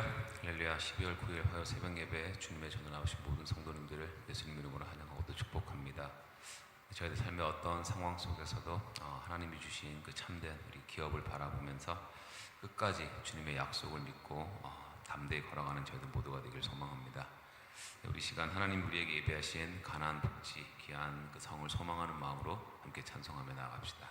할렐루야. 12월 9일 화요 새벽 예배 주님의 전에 나오신 모든 성도님들을 예수님 이름으로 환영하고 또 축복합니다. 저희들 삶의 어떤 상황 속에서도 하나님이 주신 그 참된 우리 기업을 바라보면서 끝까지 주님의 약속을 믿고 담대히 걸어가는 저희들 모두가 되길 소망합니다. 우리 시간 하나님 우리에게 예배하신 가나안 복지 귀한 그 성을 소망하는 마음으로 함께 찬송하며 나아갑시다.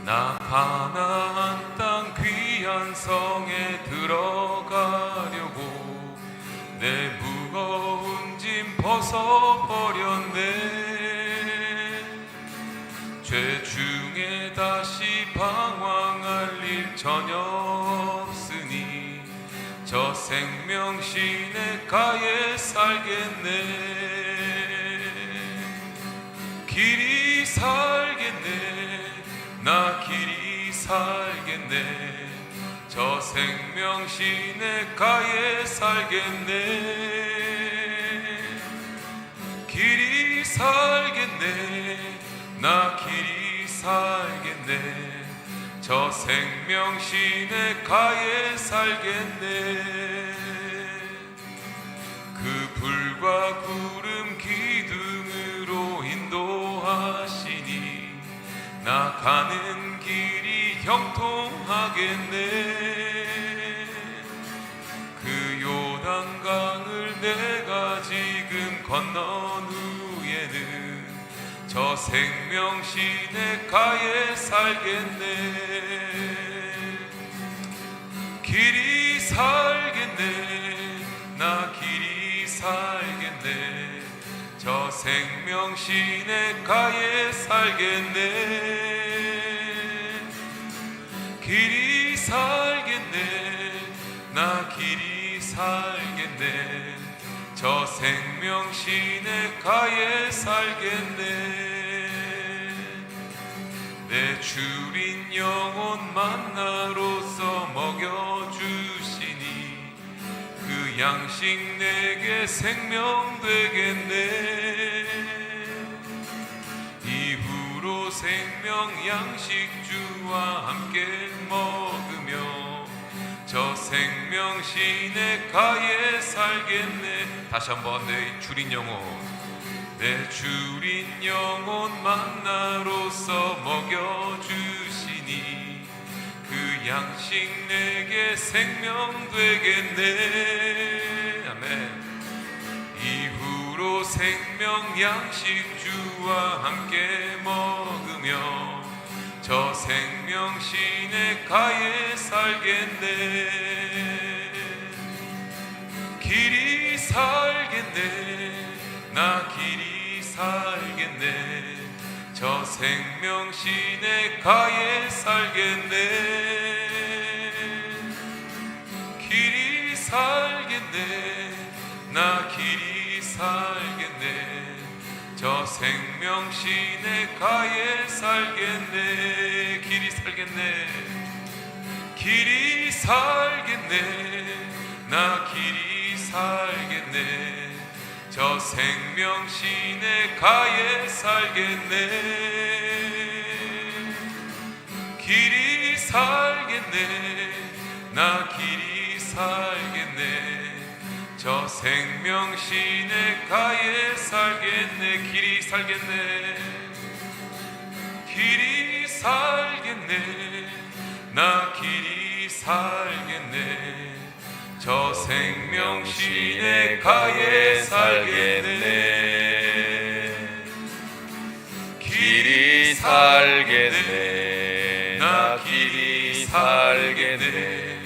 나 가나안 땅 귀한 성에 들어가려고 내 무거운 짐 벗어버렸네. 죄 중에 다시 방황할 일 전혀 없으니 저 생명 시냇가에 살겠네. 길이 살겠네. 나 길이 살겠네. 저 생명 시냇가에 살겠네. 길이 살겠네. 나 길이 살겠네. 저 생명 시냇가에 살겠네. 그 불과 구름 기둥으로 인도하시니 나 가는 길이 형통하겠네. 그 요단강을 내가 지금 건넌 후에는 저 생명 시냇가에 살겠네. 길이 살겠네. 나 길이 살겠네. 저 생명 시냇가에 살겠네. 길이 살겠네. 나 길이 살겠네. 저 생명 시냇가에 살겠네. 내 주린 영혼 만나로서 먹여주시니 그 양식 내게 생명 되겠네. 이후로 생명 양식 주와 함께 먹으며 저 생명 시냇가에 살겠네. 다시 한번 내 주린 영혼 만나로서 먹여주시니 그 양식 내게 생명 되겠네. 아멘. 이후로 생명 양식 주와 함께 먹으며 저 생명 시냇가에 살겠네. 길이 살겠네. 나 길이 살겠네. 저 생명 시냇가에 살겠네. 길이 살겠네. 나 길이 살겠네. 저 생명 시냇가에 살겠네. 길이 살겠네. 길이 살겠네. 나 길이 살겠네. 저 생명 시냇가에 살겠네. 길이 살겠네. 나 길이 살겠네. 저 생명 시냇가에 살겠네. 길이 살겠네. 길이 살겠네. 나 길이 살겠네. 저 생명 시냇가에 살겠네. 길이 살겠네. 나 길이 살겠네.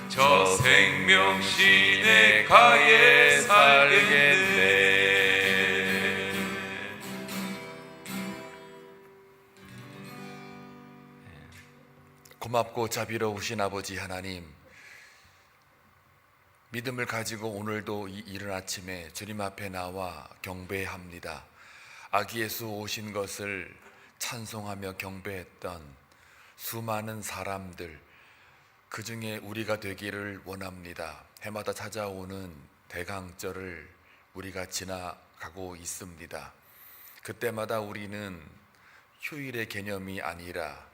저 생명 시냇가에 살겠네. 고맙고 자비로우신 아버지 하나님, 믿음을 가지고 오늘도 이 이른 아침에 주님 앞에 나와 경배합니다. 아기 예수 오신 것을 찬송하며 경배했던 수많은 사람들, 그 중에 우리가 되기를 원합니다. 해마다 찾아오는 대강절을 우리가 지나가고 있습니다. 그때마다 우리는 휴일의 개념이 아니라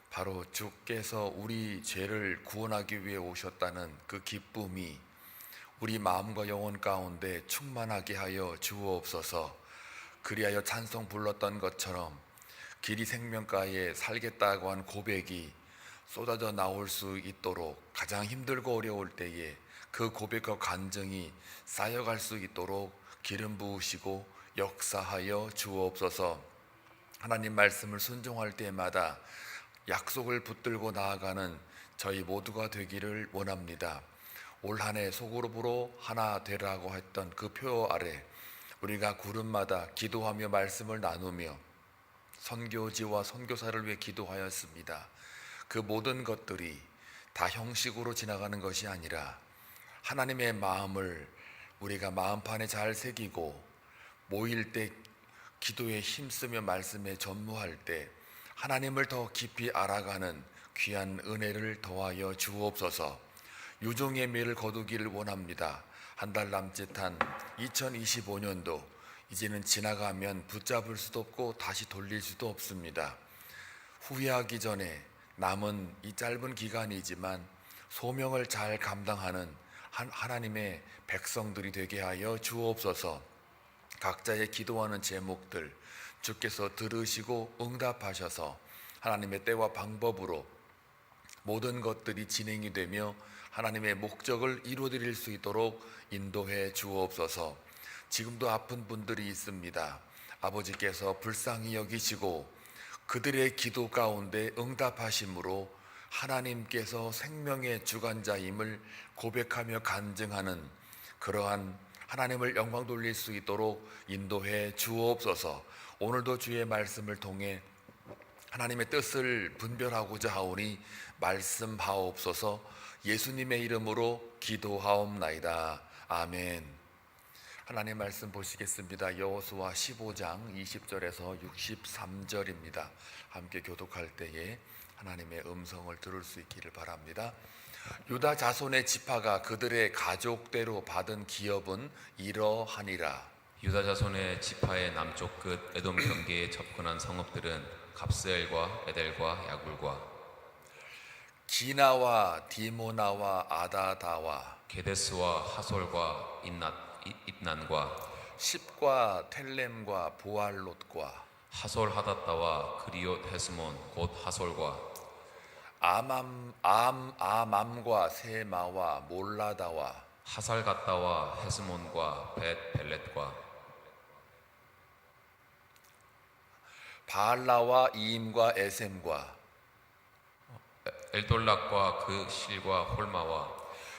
바로 주께서 우리 죄를 구원하기 위해 오셨다는 그 기쁨이 우리 마음과 영혼 가운데 충만하게 하여 주옵소서. 그리하여 찬송 불렀던 것처럼 길이 생명가에 살겠다고 한 고백이 쏟아져 나올 수 있도록, 가장 힘들고 어려울 때에 그 고백과 간증이 쌓여갈 수 있도록 기름 부으시고 역사하여 주옵소서. 하나님 말씀을 순종할 때마다 약속을 붙들고 나아가는 저희 모두가 되기를 원합니다. 올 한 해 소그룹으로 하나 되라고 했던 그 표 아래 우리가 구름마다 기도하며 말씀을 나누며 선교지와 선교사를 위해 기도하였습니다. 그 모든 것들이 다 형식으로 지나가는 것이 아니라 하나님의 마음을 우리가 마음판에 잘 새기고 모일 때 기도에 힘쓰며 말씀에 전무할 때 하나님을 더 깊이 알아가는 귀한 은혜를 더하여 주옵소서. 유종의 미를 거두기를 원합니다. 한 달 남짓한 2025년도 이제는 지나가면 붙잡을 수도 없고 다시 돌릴 수도 없습니다. 후회하기 전에 남은 이 짧은 기간이지만 소명을 잘 감당하는 하나님의 백성들이 되게 하여 주옵소서. 각자의 기도하는 제목들 주께서 들으시고 응답하셔서 하나님의 때와 방법으로 모든 것들이 진행이 되며 하나님의 목적을 이루어드릴 수 있도록 인도해 주옵소서. 지금도 아픈 분들이 있습니다. 아버지께서 불쌍히 여기시고 그들의 기도 가운데 응답하심으로 하나님께서 생명의 주관자임을 고백하며 간증하는 그러한 하나님을 영광 돌릴 수 있도록 인도해 주옵소서. 오늘도 주의 말씀을 통해 하나님의 뜻을 분별하고자 하오니 말씀하옵소서. 예수님의 이름으로 기도하옵나이다. 아멘. 하나님 말씀 보시겠습니다. 여호수아 15장 20절에서 63절입니다. 함께 교독할 때에 하나님의 음성을 들을 수 있기를 바랍니다. 유다 자손의 지파가 그들의 가족대로 받은 기업은 이러하니라. 유다 자손의 지파의 남쪽 끝 에돔 경계에 접근한 성읍들은 갑스엘과 에델과 야굴과 기나와 디모나와 아다다와 게데스와 하솔과 입난과 십과 텔렘과 보알롯과 하솔 하닷다와 그리옷 헤스몬 곧 하솔과 아맘과 세마와 몰라다와 하살갓다와 헤스몬과 벳 벨렛과 바알라와 이임과 에셈과 엘돌락과 그 실과 홀마와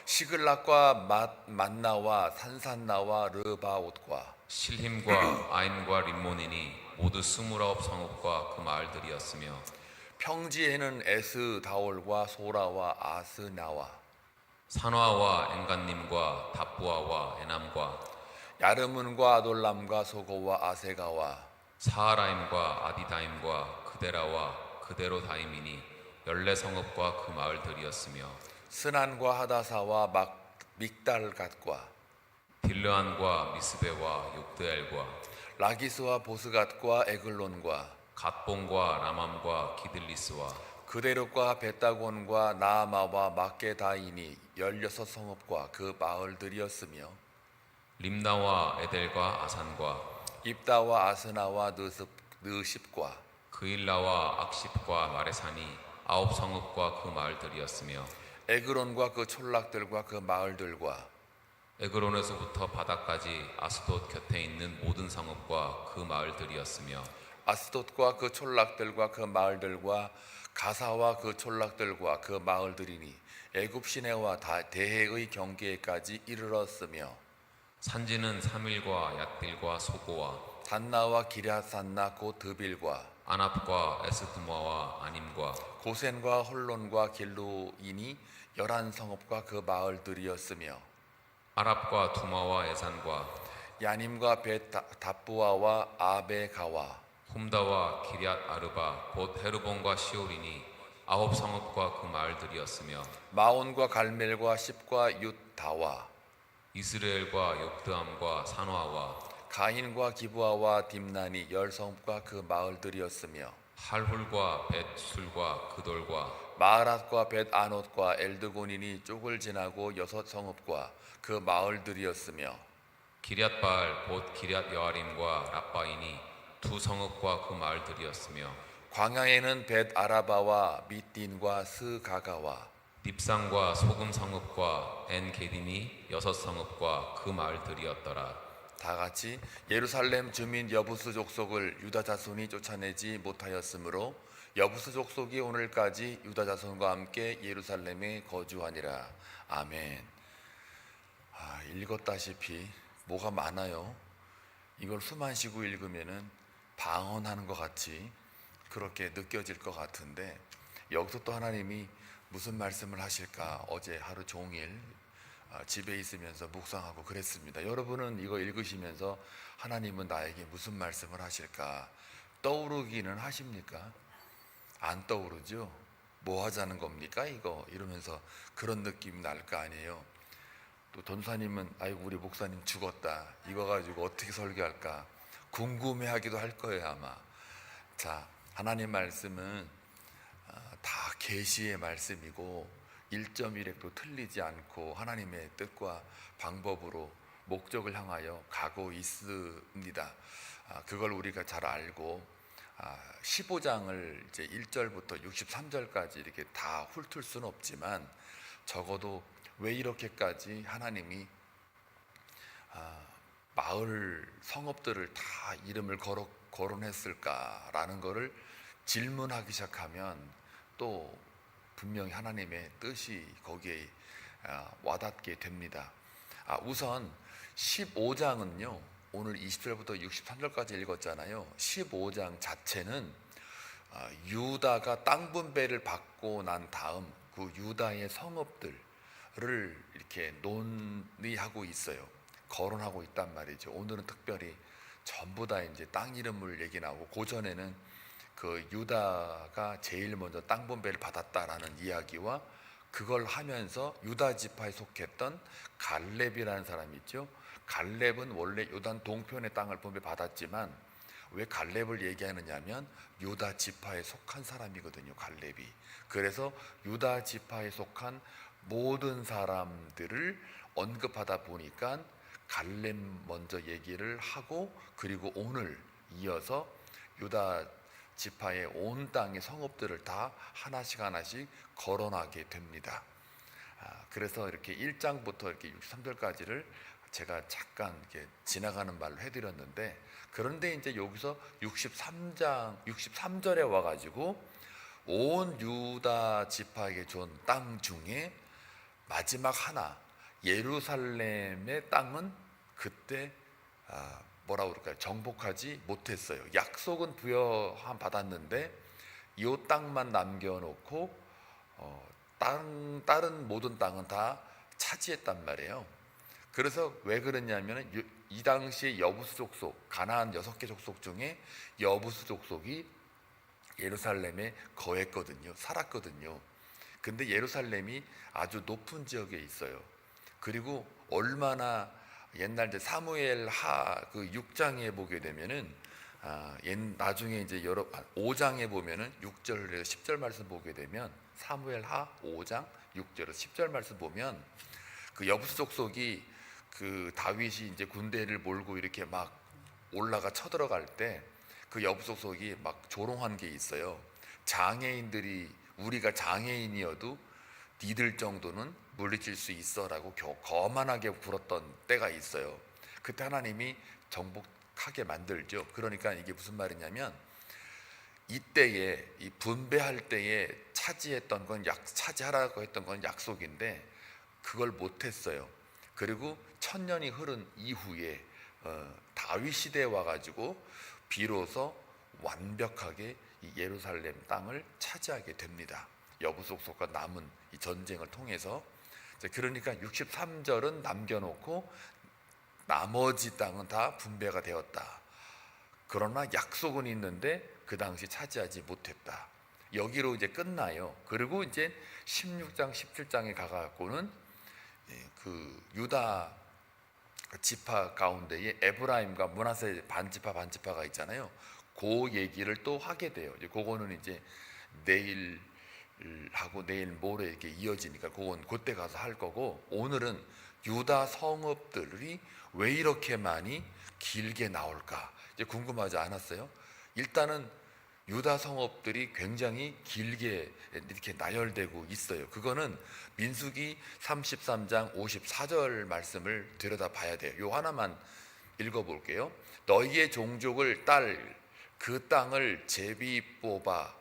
시글락과 만나와 산산나와 르바옷과 실힘과 아임과 림몬이니 모두 29 성읍과 그 마을들이었으며 평지에는 에스다올과 소라와 아스나와 산화와 엔간님과 답부아와 에남과 야르문과 아돌람과 소고와 아세가와 사하라임과 아디다임과 그데라와 그데로다임이니 14성읍과 그 마을들이었으며 스난과 하다사와 믹달갓과 딜르안과 미스베와 욕드엘과 라기스와 보스갓과 에글론과 갓본과 라맘과 기들리스와 그데롯과 베다곤과 나아마와 막게다임이 16성읍과 그 마을들이었으며 림나와 에델과 아산과 입다와 아스나와 느십과 그일라와 악십과 마레산이 9성읍과 그 마을들이었으며 에그론과 그 촌락들과 그 마을들과 에그론에서부터 바다까지 아스돗 곁에 있는 모든 성읍과 그 마을들이었으며 아스돗과 그 촌락들과 그 마을들과 가사와 그 촌락들과 그 마을들이니 애굽 시내와 대해의 경계까지 이르렀으며 산지는 사밀과 얏딜과 소고와 산나와 기랴산나 곧 드빌과 아납과 에스드모와 아님과 고센과 홀론과 길루이니 11성읍과 그 마을들이었으며 아랍과 두마와 에산과 야님과 벳다부아와 아베가와 훔다와 기럇 아르바 곧 헤르본과 시올이니 9성읍과 그 마을들이었으며 마온과 갈멜과 십과 윳다와 이스라엘과 욕드암과 산화와 가인과 기부아와 딥난이 10성읍과 그 마을들이었으며 할훌과 벳술과 그돌과 마하랏과 벳 아롯과 엘드고닌이 쪽을 지나고 6성읍과 그 마을들이었으며 기럇바알 곧 기럇 여아림과 랍바인이 두 성읍과 그 마을들이었으며 광야에는 벳 아라바와 밑딘과 스가가와 딥상과 소금 성읍과 엔게dim이 6성읍과 그 마을들이었더라. 다 같이 예루살렘 주민 여부스 족속을 유다 자손이 쫓아내지 못하였으므로 여부스 족속이 오늘까지 유다 자손과 함께 예루살렘에 거주하니라. 아멘. 읽었다시피 뭐가 많아요. 이걸 숨 안 쉬고 읽으면은 방언하는 것 같이 그렇게 느껴질 것 같은데, 여기서 또 하나님이 무슨 말씀을 하실까 어제 하루 종일 집에 있으면서 묵상하고 그랬습니다. 여러분은 이거 읽으시면서 하나님은 나에게 무슨 말씀을 하실까 떠오르기는 하십니까? 안 떠오르죠? 뭐 하자는 겁니까 이거? 이러면서 그런 느낌이 날 거 아니에요. 또 전사님은 아이고 우리 목사님 죽었다, 이거 가지고 어떻게 설교할까 궁금해하기도 할 거예요 아마. 자, 하나님 말씀은 다 계시의 말씀이고 1.1획도 틀리지 않고 하나님의 뜻과 방법으로 목적을 향하여 가고 있습니다. 그걸 우리가 잘 알고 15장을 이제 1절부터 63절까지 이렇게 다 훑을 수는 없지만 적어도 왜 이렇게까지 하나님이 마을 성읍들을 다 이름을 거론했을까라는 것을 질문하기 시작하면 또 분명히 하나님의 뜻이 거기에 와닿게 됩니다. 우선 15장은요 오늘 20절부터 63절까지 읽었잖아요. 15장 자체는 유다가 땅 분배를 받고 난 다음 그 유다의 성읍들을 이렇게 논의하고 있어요. 거론하고 있단 말이죠. 오늘은 특별히 전부 다 이제 땅 이름을 얘기 나오고, 고전에는 그 유다가 제일 먼저 땅 분배를 받았다라는 이야기와 그걸 하면서 유다 지파에 속했던 갈렙이라는 사람이 있죠. 갈렙은 원래 요단 동편의 땅을 분배 받았지만 왜 갈렙을 얘기하느냐면 유다 지파에 속한 사람이거든요, 갈렙이. 그래서 유다 지파에 속한 모든 사람들을 언급하다 보니까 갈렙 먼저 얘기를 하고, 그리고 오늘 이어서 유다 지파의 온 땅의 성읍들을 다 하나씩 하나씩 거론하게 됩니다. 그래서 이렇게 1장부터 이렇게 63절까지를 제가 잠깐 이렇게 지나가는 말로 해드렸는데, 그런데 이제 여기서 63절에 와가지고 온 유다 지파에게 준 땅 중에 마지막 하나, 예루살렘의 땅은 그때 뭐라고 그럴까요? 정복하지 못했어요. 약속은 부여함 받았는데 이 땅만 남겨놓고 다른 모든 땅은 다 차지했단 말이에요. 그래서 왜 그랬냐면 이 당시에 여부스 족속, 가나안 6개 족속 중에 여부스 족속이 예루살렘에 거했거든요. 살았거든요. 근데 예루살렘이 아주 높은 지역에 있어요. 그리고 얼마나 옛날 이제 사무엘 그 6장에 보게 되면은 나중에 이제 5장에 보면은 6절에서 10절 말씀 보게 되면, 사무엘 하 5장 6절에서 10절 말씀 보면 그 여부스 족속이 그 다윗이 이제 군대를 몰고 이렇게 막 올라가 쳐들어갈 때 그 여부스 족속이 막 조롱한 게 있어요. 장애인들이, 우리가 장애인이어도 니들 정도는 물리칠 수 있어라고 거만하게 굴었던 때가 있어요. 그때 하나님이 정복하게 만들죠. 그러니까 이게 무슨 말이냐면 이때에 이 분배할 때에 차지했던 건 차지하라고 했던 건 약속인데 그걸 못했어요. 그리고 1000년이 흐른 이후에 다윗 시대에 와가지고 비로소 완벽하게 이 예루살렘 땅을 차지하게 됩니다. 여부스 족속과 남은 이 전쟁을 통해서. 그러니까 63절은 남겨놓고 나머지 땅은 다 분배가 되었다. 그러나 약속은 있는데 그 당시 차지하지 못했다. 여기로 이제 끝나요. 그리고 이제 16장 17장에 가갖고는 그 유다 지파 가운데에 에브라임과 므낫세 반지파가 있잖아요. 그 얘기를 또 하게 돼요. 이제 그거는 이제 내일 하고 내일 모레 이렇게 이어지니까 그건 그때 가서 할 거고, 오늘은 유다 성읍들이 왜 이렇게 많이 길게 나올까 이제 궁금하지 않았어요? 일단은 유다 성읍들이 굉장히 길게 이렇게 나열되고 있어요. 그거는 민수기 33장 54절 말씀을 들여다 봐야 돼요. 요 하나만 읽어볼게요. 너희의 종족을 딸 그 땅을 제비 뽑아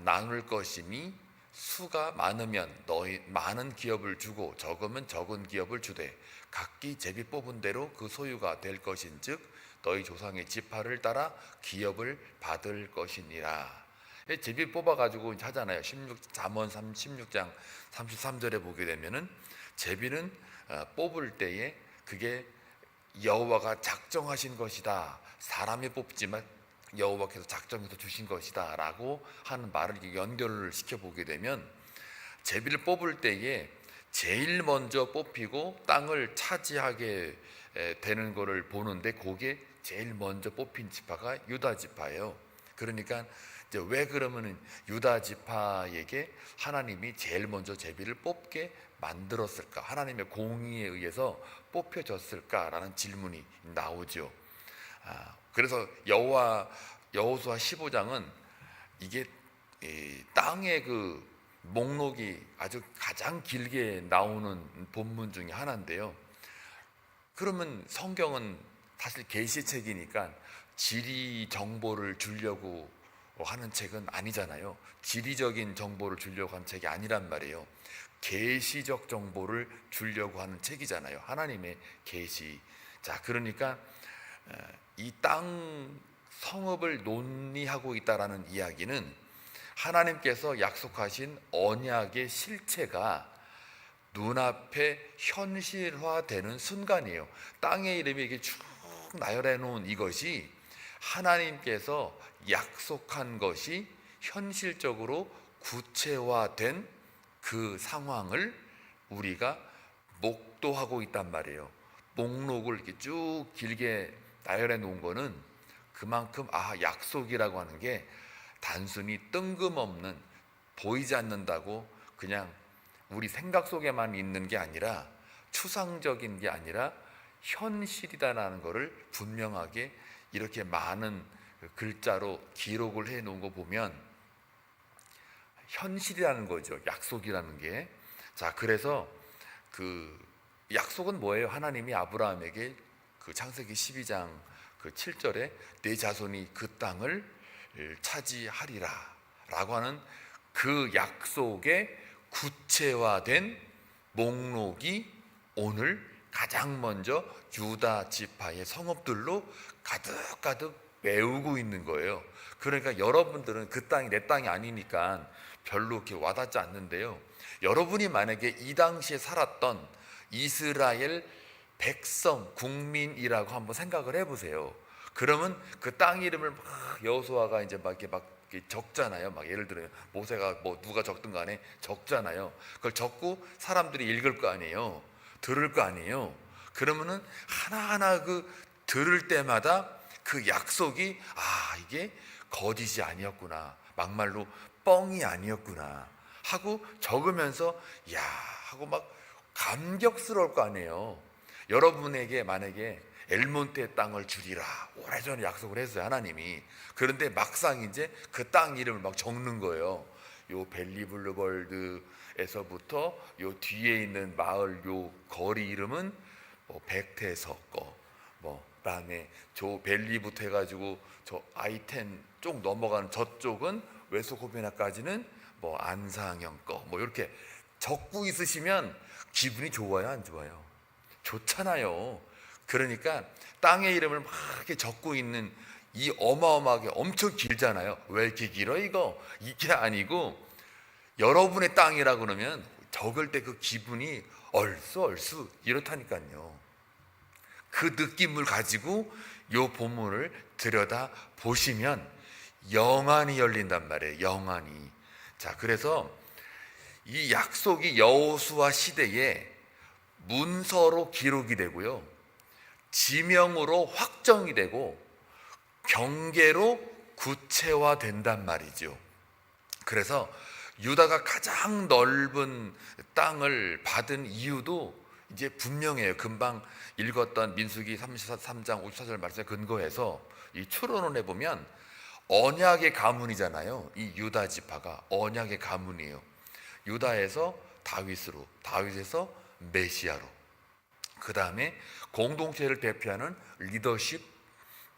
나눌 것이니 수가 많으면 너희 많은 기업을 주고 적으면 적은 기업을 주되 각기 제비 뽑은 대로 그 소유가 될 것인즉 너희 조상의 지파를 따라 기업을 받을 것이니라. 제비 뽑아가지고 하잖아요. 잠언 16장 33절에 보게 되면은 제비는 뽑을 때에 그게 여호와가 작정하신 것이다. 사람이 뽑지만 여호와께서 작정해서 주신 것이다 라고 하는 말을 연결을 시켜보게 되면, 제비를 뽑을 때에 제일 먼저 뽑히고 땅을 차지하게 되는 것을 보는데, 그게 제일 먼저 뽑힌 지파가 유다 지파예요. 그러니까 이제 왜 그러면은 유다 지파에게 하나님이 제일 먼저 제비를 뽑게 만들었을까, 하나님의 공의에 의해서 뽑혀졌을까라는 질문이 나오죠. 그래서 여호수아 15장은 이게 땅의 그 목록이 아주 가장 길게 나오는 본문 중에 하나인데요. 그러면 성경은 사실 계시책이니까 지리 정보를 주려고 하는 책은 아니잖아요. 지리적인 정보를 주려고 하는 책이 아니란 말이에요. 계시적 정보를 주려고 하는 책이잖아요. 하나님의 계시. 자, 그러니까 이 땅 성읍을 논의하고 있다라는 이야기는 하나님께서 약속하신 언약의 실체가 눈앞에 현실화되는 순간이에요. 땅의 이름이 이렇게 쭉 나열해 놓은 이것이 하나님께서 약속한 것이 현실적으로 구체화된 그 상황을 우리가 목도하고 있단 말이에요. 목록을 이렇게 쭉 길게 나열해 놓은 거는 그만큼 약속이라고 하는 게 단순히 뜬금없는, 보이지 않는다고 그냥 우리 생각 속에만 있는 게 아니라, 추상적인 게 아니라 현실이다라는 것을 분명하게 이렇게 많은 글자로 기록을 해 놓은 거 보면 현실이라는 거죠. 약속이라는 게. 자, 그래서 그 약속은 뭐예요? 하나님이 아브라함에게 그 창세기 12장 그 7절에 내 자손이 그 땅을 차지하리라 라고 하는 그 약속의 구체화된 목록이 오늘 가장 먼저 유다 지파의 성읍들로 가득가득 메우고 있는 거예요. 그러니까 여러분들은 그 땅이 내 땅이 아니니까 별로 이렇게 와닿지 않는데요. 여러분이 만약에 이 당시에 살았던 이스라엘 백성, 국민이라고 한번 생각을 해보세요. 그러면 그 땅 이름을 막 여호수아가 이제 막 이렇게 적잖아요. 막 예를 들어 모세가 뭐 누가 적든 간에 적잖아요. 그걸 적고 사람들이 읽을 거 아니에요. 들을 거 아니에요. 그러면은 하나하나 그 들을 때마다 그 약속이 이게 거짓이 아니었구나, 막말로 뻥이 아니었구나 하고 적으면서 하고 막 감격스러울 거 아니에요. 여러분에게 만약에 엘몬트의 땅을 주리라 오래전에 약속을 했어요, 하나님이. 그런데 막상 이제 그 땅 이름을 막 적는 거예요. 요 벨리블루벌드에서부터 요 뒤에 있는 마을 요 거리 이름은 뭐 백태석 거, 뭐 그다음에 저 벨리부터 해가지고 저 아이텐 쪽 넘어가는 저쪽은 웨소코베나까지는 뭐 안상형 거, 뭐 이렇게 적고 있으시면 기분이 좋아요, 안 좋아요? 좋잖아요. 그러니까 땅의 이름을 막 이렇게 적고 있는 이 어마어마하게 엄청 길잖아요. 왜 이렇게 길어 이거? 이게 아니고 여러분의 땅이라 그러면 적을 때 그 기분이 얼쑤 이렇다니까요. 그 느낌을 가지고 요 본문을 들여다 보시면 영안이 열린단 말이에요. 영안이. 자, 그래서 이 약속이 여호수아 시대에 문서로 기록이 되고요, 지명으로 확정이 되고 경계로 구체화된단 말이죠. 그래서 유다가 가장 넓은 땅을 받은 이유도 이제 분명해요. 금방 읽었던 민수기 33장 54절 말씀에 근거해서 이 추론을 해보면 언약의 가문이잖아요. 이 유다 지파가 언약의 가문이에요. 유다에서 다윗으로, 다윗에서 메시아로, 그 다음에 공동체를 대표하는 리더십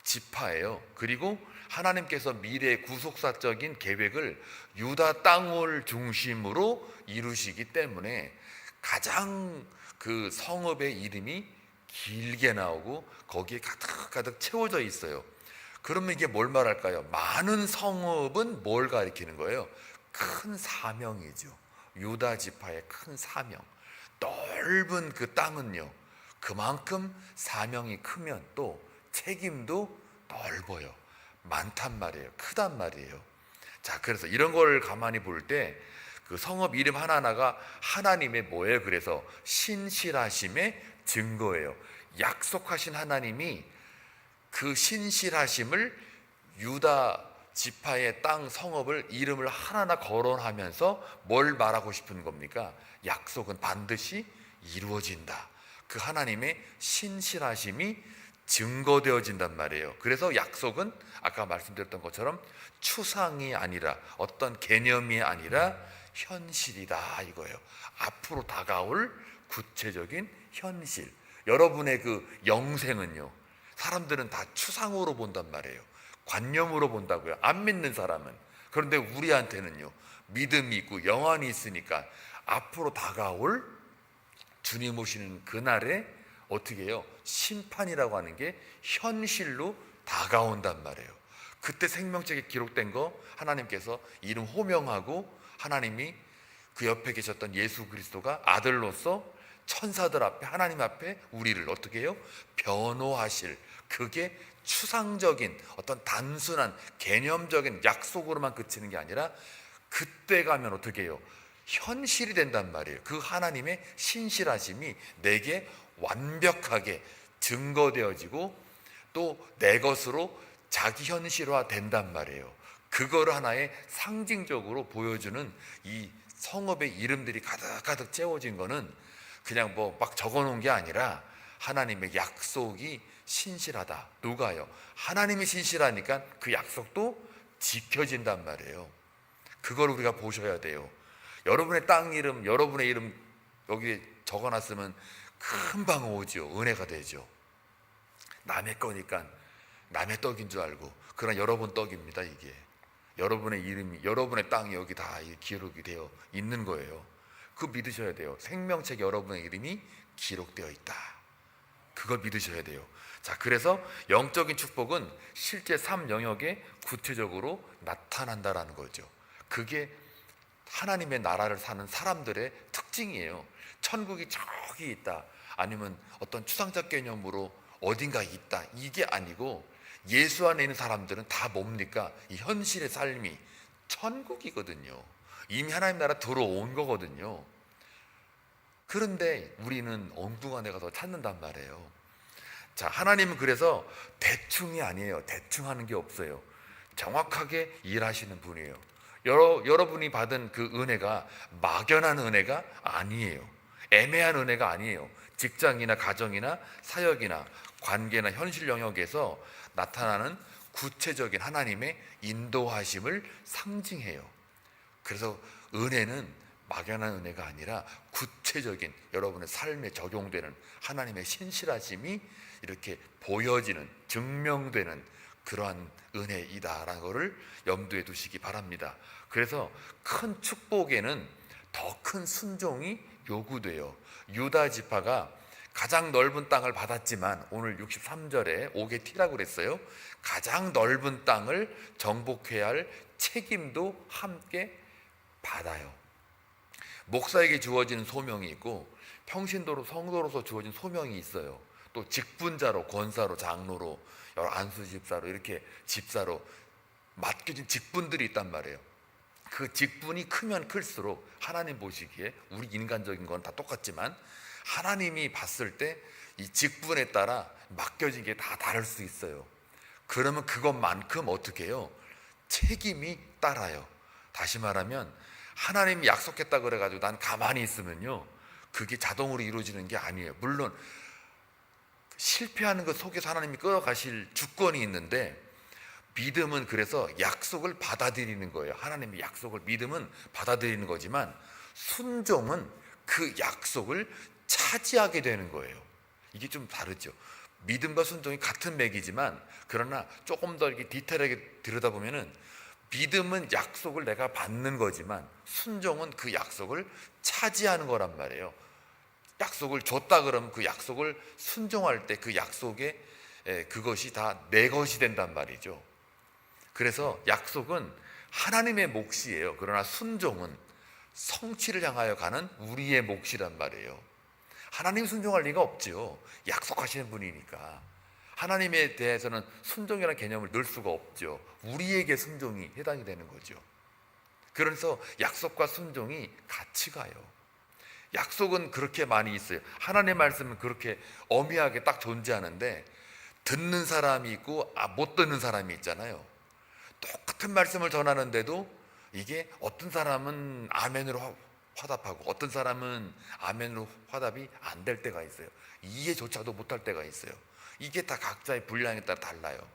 지파예요. 그리고 하나님께서 미래의 구속사적인 계획을 유다 땅을 중심으로 이루시기 때문에 가장 그 성읍의 이름이 길게 나오고 거기에 가득가득 채워져 있어요. 그러면 이게 뭘 말할까요? 많은 성읍은 뭘 가리키는 거예요? 큰 사명이죠. 유다 지파의 큰 사명. 넓은 그 땅은요, 그만큼 사명이 크면 또 책임도 넓어요. 많단 말이에요. 크단 말이에요. 자, 그래서 이런 걸 가만히 볼 때 그 성읍 이름 하나하나가 하나님의 뭐예요? 그래서 신실하심의 증거예요. 약속하신 하나님이 그 신실하심을 유다 지파의 땅 성읍을 이름을 하나하나 거론하면서 뭘 말하고 싶은 겁니까? 약속은 반드시 이루어진다. 그 하나님의 신실하심이 증거되어진단 말이에요. 그래서 약속은 아까 말씀드렸던 것처럼 추상이 아니라 어떤 개념이 아니라 현실이다 이거예요. 앞으로 다가올 구체적인 현실. 여러분의 그 영생은요, 사람들은 다 추상으로 본단 말이에요. 관념으로 본다고요. 안 믿는 사람은. 그런데 우리한테는요, 믿음이 있고 영안이 있으니까 앞으로 다가올 주님 오시는 그날에 어떻게 해요? 심판이라고 하는 게 현실로 다가온단 말이에요. 그때 생명책에 기록된 거 하나님께서 이름 호명하고 하나님이 그 옆에 계셨던 예수 그리스도가 아들로서 천사들 앞에 하나님 앞에 우리를 어떻게 해요? 변호하실, 그게 추상적인 어떤 단순한 개념적인 약속으로만 그치는 게 아니라 그때 가면 어떻게 해요? 현실이 된단 말이에요. 그 하나님의 신실하심이 내게 완벽하게 증거되어지고 또 내 것으로 자기 현실화 된단 말이에요. 그거를 하나의 상징적으로 보여주는 이 성읍의 이름들이 가득가득 채워진 거는 그냥 뭐 막 적어 놓은 게 아니라 하나님의 약속이 신실하다. 누가요? 하나님이 신실하니까 그 약속도 지켜진단 말이에요. 그걸 우리가 보셔야 돼요. 여러분의 땅 이름, 여러분의 이름 여기 적어놨으면 금방 오죠. 은혜가 되죠. 남의 거니까 남의 떡인 줄 알고, 그러나 여러분 떡입니다. 이게 여러분의 이름이, 여러분의 땅이 여기 다 기록이 되어 있는 거예요. 그거 믿으셔야 돼요. 생명책에 여러분의 이름이 기록되어 있다. 그걸 믿으셔야 돼요. 자, 그래서 영적인 축복은 실제 삶 영역에 구체적으로 나타난다라는 거죠. 그게 하나님의 나라를 사는 사람들의 특징이에요. 천국이 저기 있다, 아니면 어떤 추상적 개념으로 어딘가 있다, 이게 아니고 예수 안에 있는 사람들은 다 뭡니까? 이 현실의 삶이 천국이거든요. 이미 하나님 나라 들어온 거거든요. 그런데 우리는 엉뚱한 데 가서 찾는단 말이에요. 자, 하나님은 그래서 대충이 아니에요. 대충 하는 게 없어요. 정확하게 일하시는 분이에요. 여러분이 받은 그 은혜가 막연한 은혜가 아니에요. 애매한 은혜가 아니에요. 직장이나 가정이나 사역이나 관계나 현실 영역에서 나타나는 구체적인 하나님의 인도하심을 상징해요. 그래서 은혜는 막연한 은혜가 아니라 구체적인 여러분의 삶에 적용되는 하나님의 신실하심이 이렇게 보여지는, 증명되는 그러한 은혜이다라는 것을 염두에 두시기 바랍니다. 그래서 큰 축복에는 더 큰 순종이 요구돼요. 유다 지파가 가장 넓은 땅을 받았지만 오늘 63절에 오게티라고 그랬어요. 가장 넓은 땅을 정복해야 할 책임도 함께 받아요. 목사에게 주어지는 소명이 있고 평신도로 성도로서 주어진 소명이 있어요. 또 직분자로, 권사로, 장로로, 여러 안수 집사로, 이렇게 집사로 맡겨진 직분들이 있단 말이에요. 그 직분이 크면 클수록 하나님 보시기에, 우리 인간적인 건 다 똑같지만 하나님이 봤을 때 이 직분에 따라 맡겨진 게 다 다를 수 있어요. 그러면 그것만큼 어떻게 해요? 책임이 따라요. 다시 말하면 하나님이 약속했다 그래가지고 난 가만히 있으면요, 그게 자동으로 이루어지는 게 아니에요. 물론 실패하는 것 속에서 하나님이 끌어가실 주권이 있는데, 믿음은 그래서 약속을 받아들이는 거예요. 하나님의 약속을, 믿음은 받아들이는 거지만 순종은 그 약속을 차지하게 되는 거예요. 이게 좀 다르죠. 믿음과 순종이 같은 맥이지만, 그러나 조금 더 이렇게 디테일하게 들여다보면은 믿음은 약속을 내가 받는 거지만 순종은 그 약속을 차지하는 거란 말이에요. 약속을 줬다 그러면 그 약속을 순종할 때 그 약속에 그것이 다 내 것이 된단 말이죠. 그래서 약속은 하나님의 몫이에요. 그러나 순종은 성취를 향하여 가는 우리의 몫이란 말이에요. 하나님 순종할 리가 없죠. 약속하시는 분이니까. 하나님에 대해서는 순종이라는 개념을 넣을 수가 없죠. 우리에게 순종이 해당이 되는 거죠. 그래서 약속과 순종이 같이 가요. 약속은 그렇게 많이 있어요. 하나님의 말씀은 그렇게 엄밀하게 딱 존재하는데, 듣는 사람이 있고 못 듣는 사람이 있잖아요. 똑같은 말씀을 전하는데도 이게 어떤 사람은 아멘으로 화답하고 어떤 사람은 아멘으로 화답이 안 될 때가 있어요. 이해조차도 못할 때가 있어요. 이게 다 각자의 분량에 따라 달라요.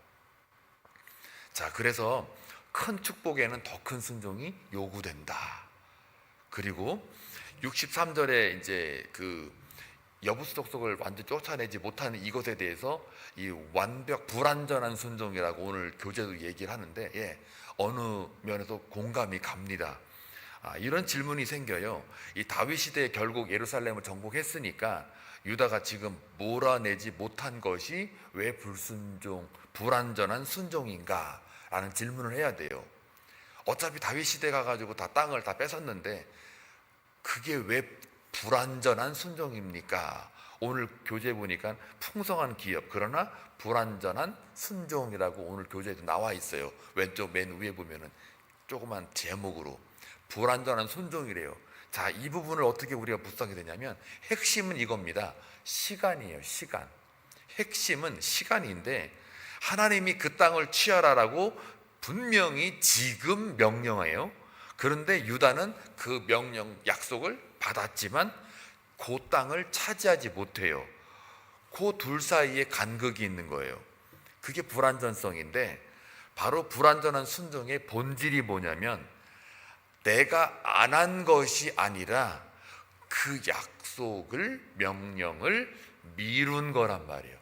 자, 그래서 큰 축복에는 더 큰 순종이 요구된다. 그리고 63절에 이제 그 여부수 족속을 완전 쫓아내지 못하는 이것에 대해서 이 완벽 불완전한 순종이라고 오늘 교재도 얘기를 하는데, 어느 면에서 공감이 갑니다. 이런 질문이 생겨요. 이 다윗 시대에 결국 예루살렘을 정복했으니까 유다가 지금 몰아내지 못한 것이 왜 불완전한 순종인가? 라는 질문을 해야 돼요. 어차피 다윗 시대 가가지고 다 땅을 다 뺏었는데 그게 왜 불완전한 순종입니까? 오늘 교재 보니까 풍성한 기업, 그러나 불완전한 순종이라고 오늘 교재에도 나와 있어요. 왼쪽 맨 위에 보면은 조그만 제목으로 불완전한 순종이래요. 자, 이 부분을 어떻게 우리가 묵상하게 되냐면, 핵심은 이겁니다. 시간이에요. 시간. 핵심은 시간인데, 하나님이 그 땅을 취하라라고 분명히 지금 명령해요. 그런데 유다는 그 명령, 약속을 받았지만 그 땅을 차지하지 못해요. 그 둘 사이에 간극이 있는 거예요. 그게 불완전성인데, 바로 불완전한 순종의 본질이 뭐냐면, 내가 안 한 것이 아니라 그 약속을, 명령을 미룬 거란 말이에요.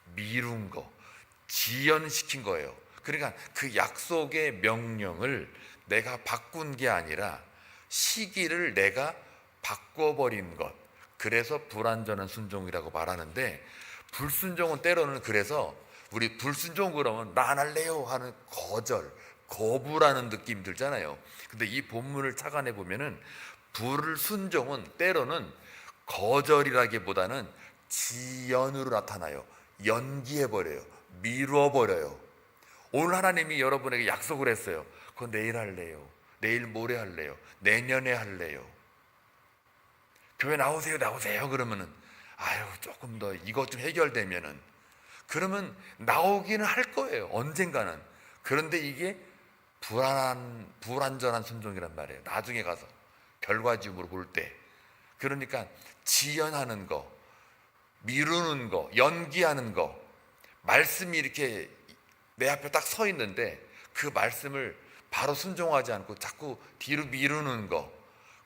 미룬 거, 지연시킨 거예요. 그러니까 그 약속의 명령을 내가 바꾼 게 아니라 시기를 내가 바꿔버린 것, 그래서 불완전한 순종이라고 말하는데, 불순종은 때로는, 그래서 우리 불순종 그러면 나 안 할래요 하는 거절, 거부라는 느낌이 들잖아요. 근데 이 본문을 착안해 보면은 불순종은 때로는 거절이라기보다는 지연으로 나타나요. 연기해버려요. 미뤄버려요. 오늘 하나님이 여러분에게 약속을 했어요. 그건 내일 할래요. 내일 모레 할래요. 내년에 할래요. 교회 나오세요, 나오세요. 그러면은 아유, 조금 더 이것 좀 해결되면은, 그러면 나오기는 할 거예요. 언젠가는. 그런데 이게 불완전한 순종이란 말이에요. 나중에 가서 결과지음으로 볼 때. 그러니까 지연하는 거, 미루는 거, 연기하는 거, 말씀이 이렇게 내 앞에 딱 서 있는데 그 말씀을 바로 순종하지 않고 자꾸 뒤로 미루는 거,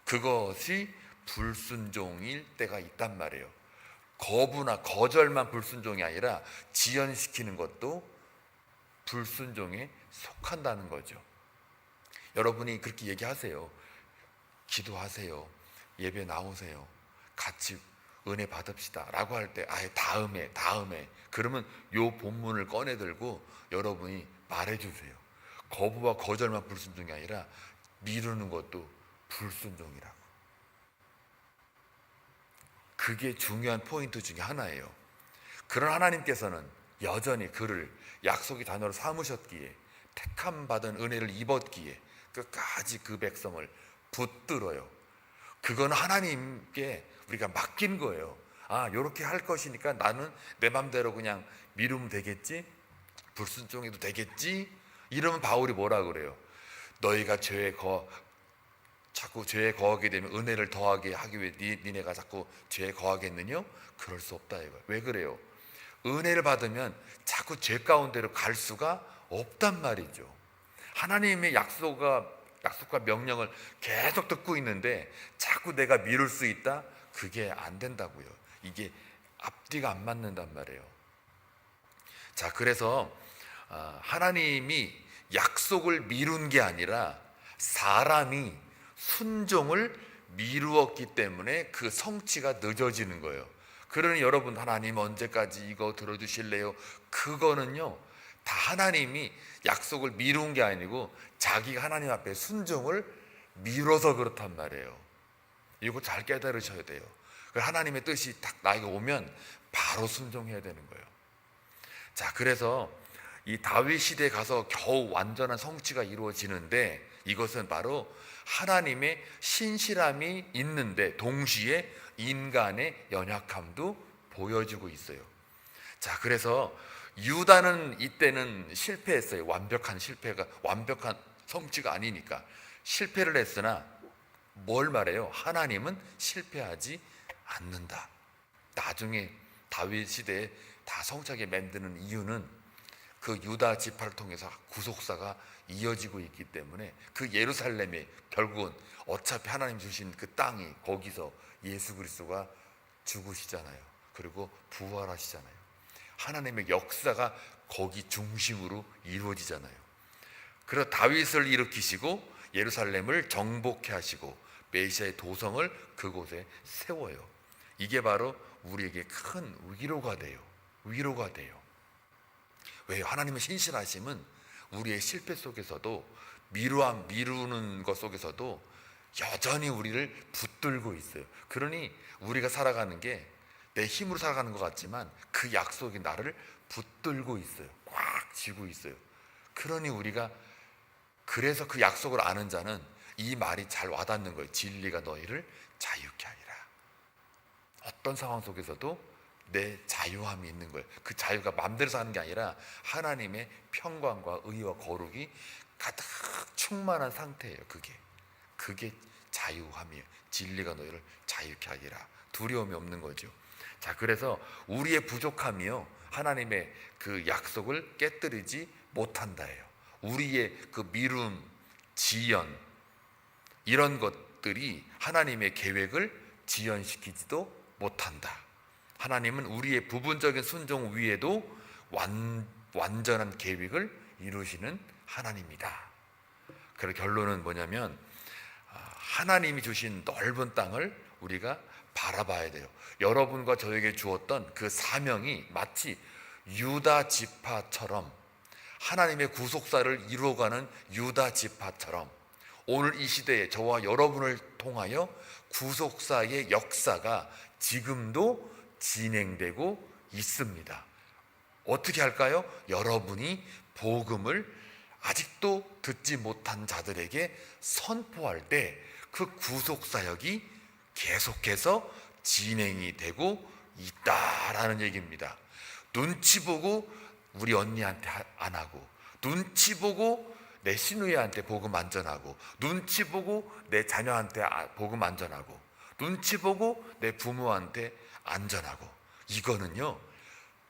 그것이 불순종일 때가 있단 말이에요. 거부나 거절만 불순종이 아니라 지연시키는 것도 불순종에 속한다는 거죠. 여러분이 그렇게 얘기하세요. 기도하세요. 예배 나오세요. 같이 은혜 받읍시다 라고 할 때, 아예 다음에 그러면 요 본문을 꺼내 들고 여러분이 말해 주세요. 거부와 거절만 불순종이 아니라 미루는 것도 불순종이라고. 그게 중요한 포인트 중에 하나예요. 그런 하나님께서는 여전히 그를 약속의 자녀로 삼으셨기에, 택함 받은 은혜를 입었기에 끝까지 그 백성을 붙들어요. 그건 하나님께 우리가 맡긴 거예요. 요렇게 할 것이니까 나는 내 맘대로 그냥 미루면 되겠지, 불순종해도 되겠지, 이러면 바울이 뭐라 그래요? 너희가 자꾸 죄에 거하게 되면 은혜를 더하게 하기 위해 니네가 자꾸 죄에 거하겠느냐? 그럴 수 없다 이거예요. 왜 그래요? 은혜를 받으면 자꾸 죄 가운데로 갈 수가 없단 말이죠. 하나님의 약속과 명령을 계속 듣고 있는데 자꾸 내가 미룰 수 있다? 그게 안 된다고요. 이게 앞뒤가 안 맞는단 말이에요. 자, 그래서 하나님이 약속을 미룬 게 아니라 사람이 순종을 미루었기 때문에 그 성취가 늦어지는 거예요. 그러니 여러분, 하나님 언제까지 이거 들어주실래요? 그거는요, 다 하나님이 약속을 미룬 게 아니고 자기가 하나님 앞에 순종을 미뤄서 그렇단 말이에요. 이거 잘 깨달으셔야 돼요. 하나님의 뜻이 딱 나에게 오면 바로 순종해야 되는 거예요. 자, 그래서 이 다윗 시대에 가서 겨우 완전한 성취가 이루어지는데, 이것은 바로 하나님의 신실함이 있는데 동시에 인간의 연약함도 보여주고 있어요. 자, 그래서 유다는 이때는 실패했어요. 완벽한 성취가 아니니까 실패를 했으나 뭘 말해요? 하나님은 실패하지 않는다. 나중에 다윗 시대에 다 성취하게 만드는 이유는 그 유다 지파를 통해서 구속사가 이어지고 있기 때문에, 그 예루살렘에 결국은 어차피 하나님 주신 그 땅이, 거기서 예수 그리스도가 죽으시잖아요. 그리고 부활하시잖아요. 하나님의 역사가 거기 중심으로 이루어지잖아요. 그래서 다윗을 일으키시고 예루살렘을 정복해 하시고 메시아의 도성을 그곳에 세워요. 이게 바로 우리에게 큰 위로가 돼요. 위로가 돼요. 왜요? 하나님의 신실하심은 우리의 실패 속에서도, 미루는 것 속에서도 여전히 우리를 붙들고 있어요. 그러니 우리가 살아가는 게 내 힘으로 살아가는 것 같지만 그 약속이 나를 붙들고 있어요. 꽉 쥐고 있어요. 그러니 우리가, 그래서 그 약속을 아는 자는 이 말이 잘 와닿는 거예요. 진리가 너희를 자유케 하리라. 어떤 상황 속에서도 내 자유함이 있는 거예요. 그 자유가 마음대로 사는 게 아니라 하나님의 평강과 의와 거룩이 가득 충만한 상태예요. 그게 자유함이에요. 진리가 너희를 자유케 하리라. 두려움이 없는 거죠. 자, 그래서 우리의 부족함이요, 하나님의 그 약속을 깨뜨리지 못한다예요. 우리의 그 미움, 지연, 이런 것들이 하나님의 계획을 지연시키지도 못한다. 하나님은 우리의 부분적인 순종 위에도 완전한 계획을 이루시는 하나님이다. 그래서 결론은 뭐냐면, 하나님이 주신 넓은 땅을 우리가 바라봐야 돼요. 여러분과 저에게 주었던 그 사명이 마치 유다 지파처럼, 하나님의 구속사를 이루어가는 유다 지파처럼 오늘 이 시대에 저와 여러분을 통하여 구속사의 역사가 지금도 진행되고 있습니다. 어떻게 할까요? 여러분이 복음을 아직도 듣지 못한 자들에게 선포할 때 그 구속사역이 계속해서 진행이 되고 있다라는 얘기입니다. 눈치 보고 우리 언니한테 안 하고, 눈치 보고 내 시누이한테 복음 안 전하고, 눈치 보고 내 자녀한테 복음 안 전하고, 눈치 보고 내 부모한테 안 전하고, 이거는요,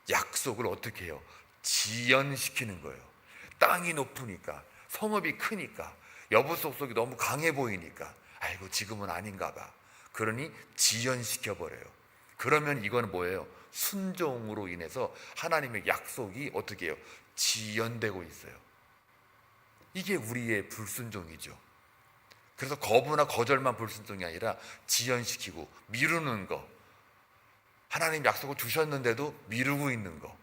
약속을 어떻게 해요? 지연시키는 거예요. 땅이 높으니까, 성읍이 크니까, 여부속속이 너무 강해 보이니까, 아이고 지금은 아닌가 봐. 그러니 지연시켜버려요. 그러면 이건 뭐예요? 순종으로 인해서 하나님의 약속이 어떻게 해요? 지연되고 있어요. 이게 우리의 불순종이죠. 그래서 거부나 거절만 불순종이 아니라 지연시키고 미루는 거, 하나님 약속을 주셨는데도 미루고 있는 거,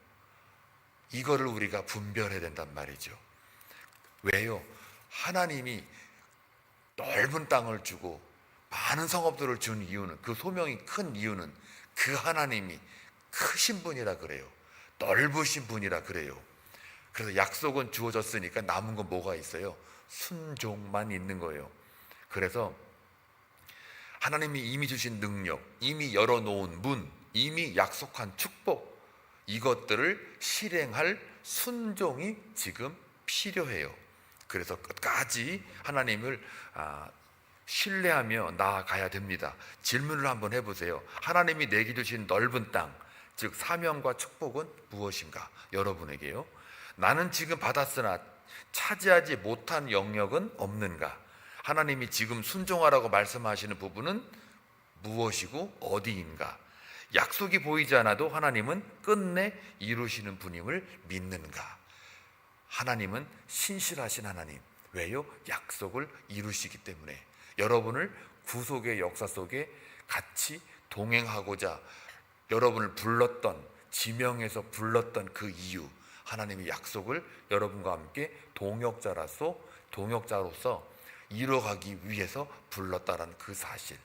이거를 우리가 분별해야 된단 말이죠. 왜요? 하나님이 넓은 땅을 주고 많은 성읍들을 준 이유는, 그 소명이 큰 이유는 그 하나님이 크신 분이라 그래요. 넓으신 분이라 그래요. 그래서 약속은 주어졌으니까 남은 건 뭐가 있어요? 순종만 있는 거예요. 그래서 하나님이 이미 주신 능력, 이미 열어놓은 문, 이미 약속한 축복, 이것들을 실행할 순종이 지금 필요해요. 그래서 끝까지 하나님을 신뢰하며 나아가야 됩니다. 질문을 한번 해보세요. 하나님이 내게 주신 넓은 땅, 즉 사명과 축복은 무엇인가? 여러분에게요. 나는 지금 받았으나 차지하지 못한 영역은 없는가? 하나님이 지금 순종하라고 말씀하시는 부분은 무엇이고 어디인가? 약속이 보이지 않아도 하나님은 끝내 이루시는 분임을 믿는가? 하나님은 신실하신 하나님. 왜요? 약속을 이루시기 때문에. 여러분을 구속의 역사 속에 같이 동행하고자 여러분을 불렀던, 지명해서 불렀던 그 이유, 하나님의 약속을 여러분과 함께 동역자로서 이뤄가기 위해서 불렀다라는 그 사실,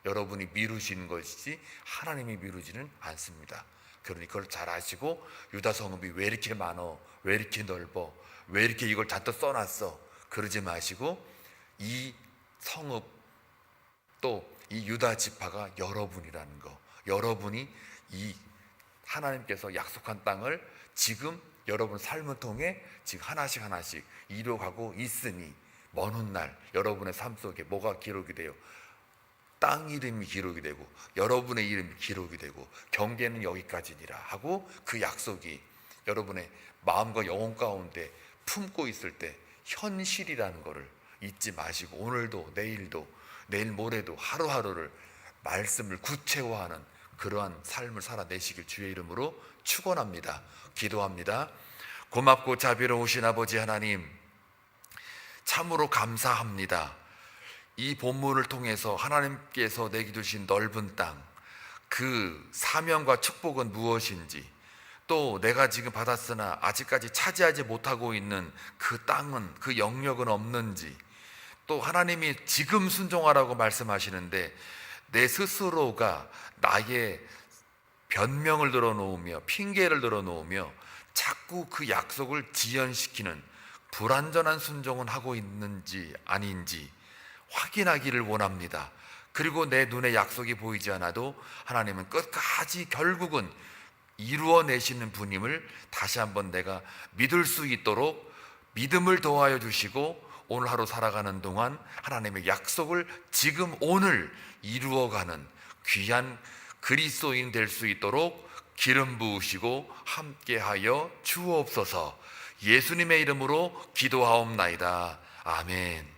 여러분이 미루시는 것이지 하나님이 미루지는 않습니다. 그러니 그걸 잘 아시고, 유다 성읍이 왜 이렇게 많어, 왜 이렇게 넓어, 왜 이렇게 이걸 잔뜩 써놨어, 그러지 마시고 이 성읍 또 이 유다 지파가 여러분이라는 거, 여러분이 이 하나님께서 약속한 땅을 지금 여러분 삶을 통해 지금 하나씩 이뤄가고 있으니 먼 훗날 여러분의 삶 속에 뭐가 기록이 돼요? 땅 이름이 기록이 되고 여러분의 이름이 기록이 되고 경계는 여기까지니라 하고 그 약속이 여러분의 마음과 영혼 가운데 품고 있을 때 현실이라는 것을 잊지 마시고 오늘도 내일도 내일 모레도 하루하루를 말씀을 구체화하는 그러한 삶을 살아내시길 주의 이름으로 축원합니다. 기도합니다. 고맙고 자비로우신 아버지 하나님, 참으로 감사합니다. 이 본문을 통해서 하나님께서 내게 주신 넓은 땅, 그 사명과 축복은 무엇인지, 또 내가 지금 받았으나 아직까지 차지하지 못하고 있는 그 땅은, 그 영역은 없는지, 또 하나님이 지금 순종하라고 말씀하시는데 내 스스로가 나의 변명을 들어놓으며 핑계를 들어놓으며 자꾸 그 약속을 지연시키는 불완전한 순종은 하고 있는지 아닌지 확인하기를 원합니다. 그리고 내 눈에 약속이 보이지 않아도 하나님은 끝까지 결국은 이루어내시는 분임을 다시 한번 내가 믿을 수 있도록 믿음을 더하여 주시고, 오늘 하루 살아가는 동안 하나님의 약속을 지금 오늘 이루어가는 귀한 그리스도인 될 수 있도록 기름 부으시고 함께하여 주옵소서. 예수님의 이름으로 기도하옵나이다. 아멘.